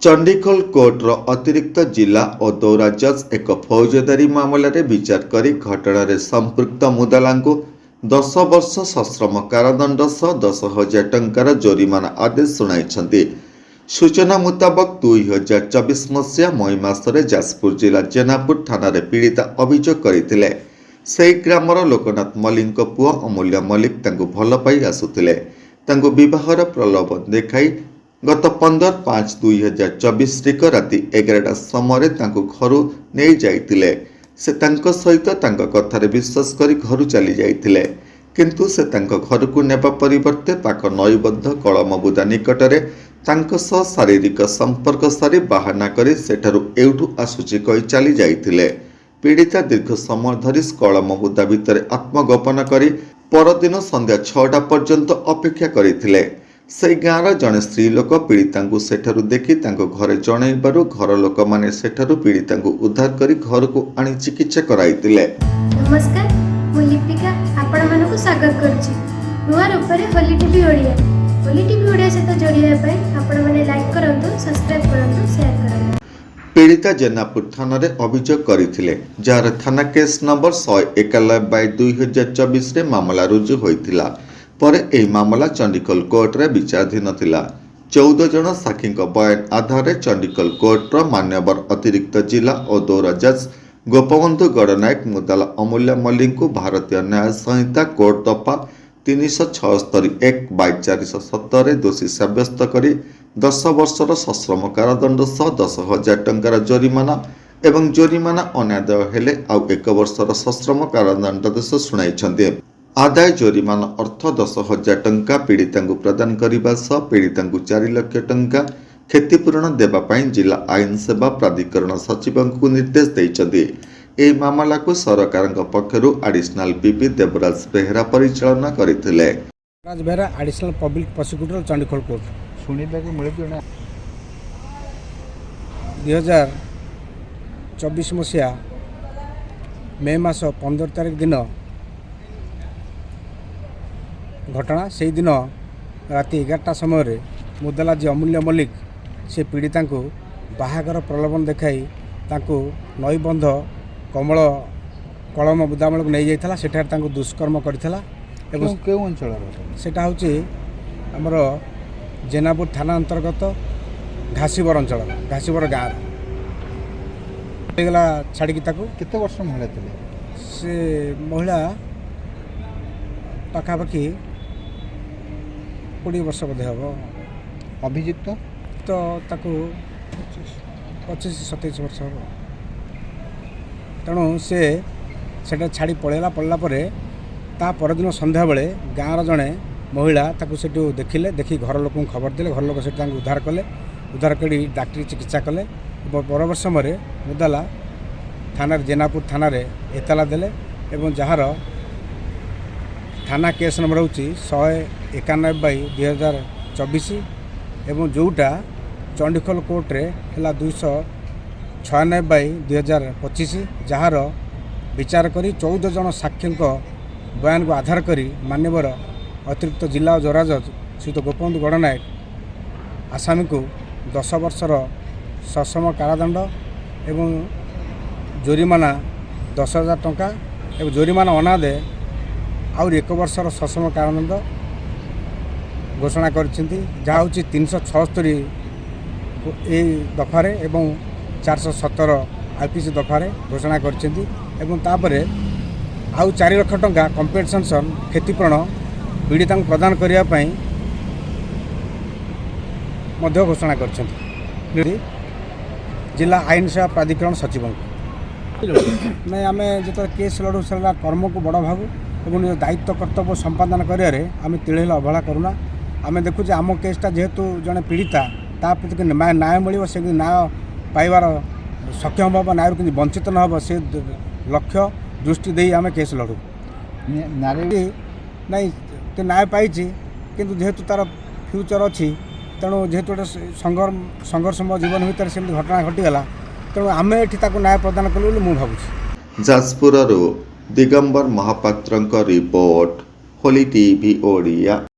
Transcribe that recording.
चंडीगढ़ कोर्टर अतिरिक्त जिला और दौरा जज एक फौजदारी मामलें विचार कर घटन संपृक्त मुदाला 10 वर्ष सश्रम कारादंड सह 10,000 टंकार जोरिमाना आदेश शुणाई। सूचना मुताबक 2024 मसीहा मई मासरे जाजपुर जिला जेनापुर थाना पीड़िता अभियोग करते से ग्रामर लोकनाथ मल्लिक पुओ अमूल्य मल्लिक भल पाई आसुले बहर प्रलोभन देखाई गत 15/5/2024 राति 11टा समय घर नहीं जाइतिले। से सहित कथार विश्वास कर घर चली जाइतिले, किंतु से घर को नेबा परिवर्ते पाख नईबद्ध कलमबुदा निकटरे शारीरिक संपर्क सारी बाहाना कर सेठारु एउठु आसुची कही चली जाइतिले। पीड़िता दीर्घ समय धरी कलमबुदा भितर आत्मगोपन करी परदिन संध्या 6टा पर्यंत अपेक्षा करथिले। से गाँवर जड़े स्त्री लोक पीड़िता सेठारु देखि घरे जनइबारु घर लोक माने सेठारु पीड़िता उद्धार करी घर को आनी चिकित्सा कराइतिले। नमस्कार, मु लिपिका आपण मानको स्वागत करछि नुआ रूपरे होली टीवी ओडिया। होली टीवी ओडिया सहित जोड़िया पय आपण माने लाइक करंतु, सब्सक्राइब करंतु, शेयर करंतु। पीड़िता जेनापुर थाना रे अभियोग करथिले, जार थाना केस नंबर 191/2024 रे मामला रुजु होइतिला। पर एही मामला चंडीगढ़ कोर्ट रे विचाराधीन थिला। 14 जन साक्षी बयान आधार चंडीगढ़ कोर्टर मान्यवर अतिरिक्त जिला और दौरा जज गोपबंधु गड़नायक मुदाला अमूल्य मल्लिक को भारतीय न्याय संहिता कोर्ट दफा 376(1)/417 दोषी सब्यस्त कर 10 वर्षर सश्रम कारादंड सह 10,000 टंकार जोरिमाना एवं जोरिमाना अनादाय हेले आउ 1 वर्षर सश्रम कारादंडादेश शुणाई। आदाय जोरिमाना अर्थ 10,000 टंका पीड़िता प्रदान करने सह पीड़िता 4 लाख टंका क्षतिपूरण देवाई जिला आईन सेवा प्राधिकरण सचिव को निर्देश देते। यह मामला को सरकार पक्षर एडिशनल पीपी देवराज बेहरा परिचालना करते। Devraj Behera additional public prosecutor Chandigarh court शुणा मिले 2024 मसीहा मे मास 15 तारिख दिन घटना। से दिन राति 11टा समय मुदाला जी अमूल्य मल्लिक से पीड़िता को बाहागर प्रलोभन देखाई नईबंध कमल कलम बुदामल को नहीं जाइला। सेठार दुष्कर्म करथिला। एवं केउ अंचल सेटा होची हमर जेनापुर थाना अंतर्गत घासीबर अंचल घासीबर गाँव गला छाड़ी केते वर्ष महिला थिले? से महिला पाखापाखि 20 वर्ष बोधे हम। अभियुक्त तो 25-27 वर्ष हम। तेणु से छाड़ी पलैला पड़े ता परदिन संध्या बेले गाँवर जड़े महिला से देखिले। देखी घर लोक खबर देले। घर लोक से उद्धार कले। उद्धार कर डाक्टरी चिकित्सा कले। बराबर समय मुदाला थाना जेनापुर थाना एतला देले एवं जार थाना केस नंबर हूँ 191/2024 एवं जोटा चंडीगढ़ कोर्ट रे है 296/2025 जार विचार करी 14 जन साक्षी बयान को आधार करी मान्यवर अतिरिक्त जिला और दौरा जज श्री गोपबंधु गड़नायक आसामी को 10 वर्षर सश्रम कारादंड एवं जोरिमाना 10,000 टंका एवं जोरिमाना अनादे आउर 1 वर्षर सश्रम कारादंड घोषणा करछिंती। जहाँ हूँ 376 दफारे एवं 417 आईपीसी दफारे घोषणा करछिंती एवं तापरे आउ 4 लाख टंका कंपेनसेशन क्षतिपूरण पीड़िता प्रदान करने मध्य घोषणा करछिंती जिला आईन सेवा प्राधिकरण सचिव नहीं। आम जो केस लड़ू से कर्म को बड़ भावु और दायित्व कर्तव्य संपादन करें तिड़ेल अवहेला करूना। आम देखुचे आम केसटा जेहेतु जड़े पीड़िता ता प्रति न्याय मिल से न्याय पाइबार सक्षम हम न्याय कि वंचित न हो से लक्ष्य दृष्टि दे आम केस लड़ू। नहीं तो न्याय पाई किंतु जेहेतु तार फ्यूचर अच्छी तेणु जेहेतु गोटे संघर्षमय जीवन भितर से घटना घटीगला तेणु आम ये न्याय प्रदान कलु मुझे भावुँ। जाजपुर दिगंबर महापात्र रिपोर्ट, होली टीवी ओडिया।